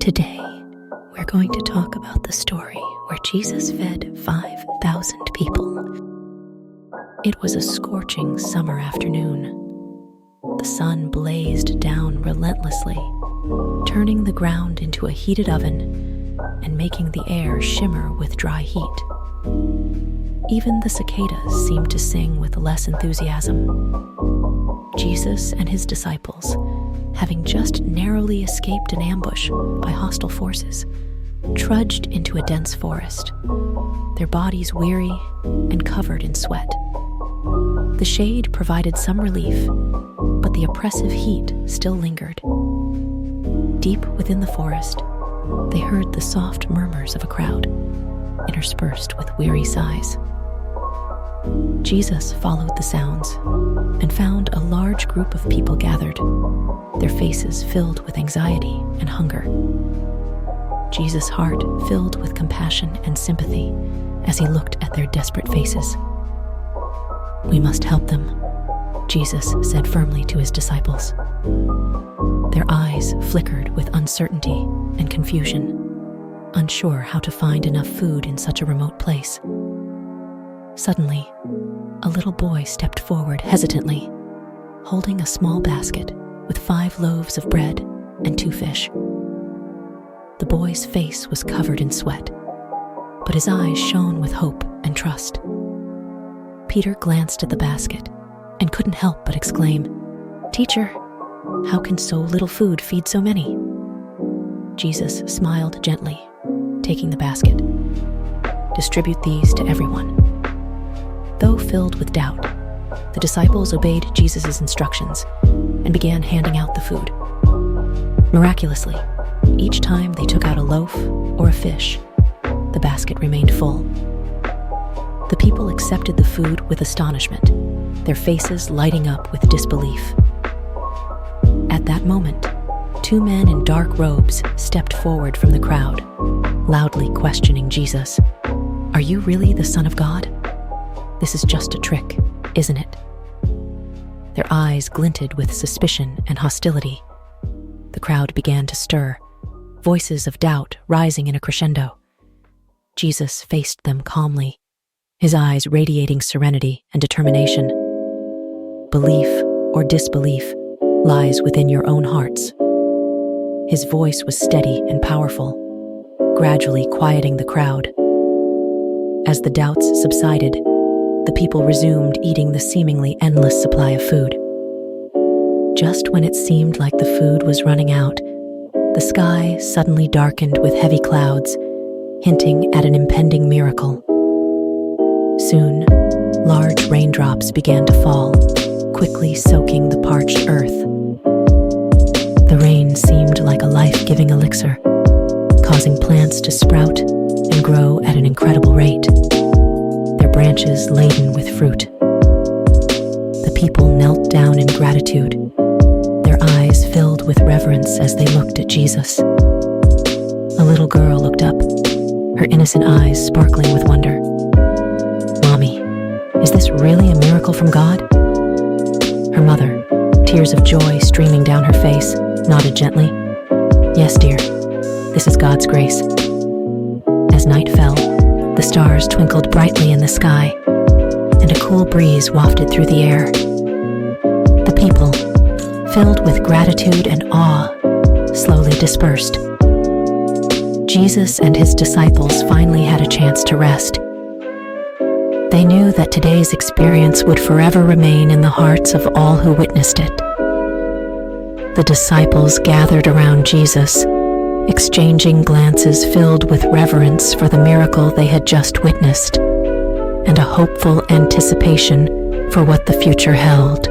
Today, we're going to talk about the story where Jesus fed 5,000 people. It was a scorching summer afternoon. The sun blazed down relentlessly, turning the ground into a heated oven and making the air shimmer with dry heat. Even the cicadas seemed to sing with less enthusiasm. Jesus and his disciples, having just narrowly escaped an ambush by hostile forces, trudged into a dense forest, their bodies weary and covered in sweat. The shade provided some relief, but the oppressive heat still lingered. Deep within the forest, they heard the soft murmurs of a crowd, interspersed with weary sighs. Jesus followed the sounds and found a large group of people gathered, their faces filled with anxiety and hunger. Jesus' heart filled with compassion and sympathy as he looked at their desperate faces. "We must help them," Jesus said firmly to his disciples. Their eyes flickered with uncertainty and confusion, unsure how to find enough food in such a remote place. Suddenly, a little boy stepped forward hesitantly, holding a small basket with 5 loaves of bread and 2 fish. The boy's face was covered in sweat, but his eyes shone with hope and trust. Peter glanced at the basket and couldn't help but exclaim, "Teacher, how can so little food feed so many?" Jesus smiled gently, taking the basket. "Distribute these to everyone." Though filled with doubt, the disciples obeyed Jesus' instructions and began handing out the food. Miraculously, each time they took out a loaf or a fish, the basket remained full. The people accepted the food with astonishment, their faces lighting up with disbelief. At that moment, 2 men in dark robes stepped forward from the crowd, loudly questioning Jesus. "Are you really the Son of God? This is just a trick, isn't it?" Their eyes glinted with suspicion and hostility. The crowd began to stir, voices of doubt rising in a crescendo. Jesus faced them calmly, his eyes radiating serenity and determination. "Belief or disbelief lies within your own hearts." His voice was steady and powerful, gradually quieting the crowd. As the doubts subsided, the people resumed eating the seemingly endless supply of food. Just when it seemed like the food was running out, the sky suddenly darkened with heavy clouds, hinting at an impending miracle. Soon, large raindrops began to fall, quickly soaking the parched earth. The rain seemed like a life-giving elixir, causing plants to sprout and grow at an incredible rate, their branches laden with fruit. The people knelt down in gratitude, their eyes filled with reverence as they looked at Jesus. A little girl looked up, her innocent eyes sparkling with wonder. "Mommy, is this really a miracle from God?" Her mother, tears of joy streaming down her face, nodded gently. "Yes, dear, this is God's grace." As night fell, the stars twinkled brightly in the sky, and a cool breeze wafted through the air. The people, filled with gratitude and awe, slowly dispersed. Jesus and his disciples finally had a chance to rest. They knew that today's experience would forever remain in the hearts of all who witnessed it. The disciples gathered around Jesus, exchanging glances filled with reverence for the miracle they had just witnessed, and a hopeful anticipation for what the future held.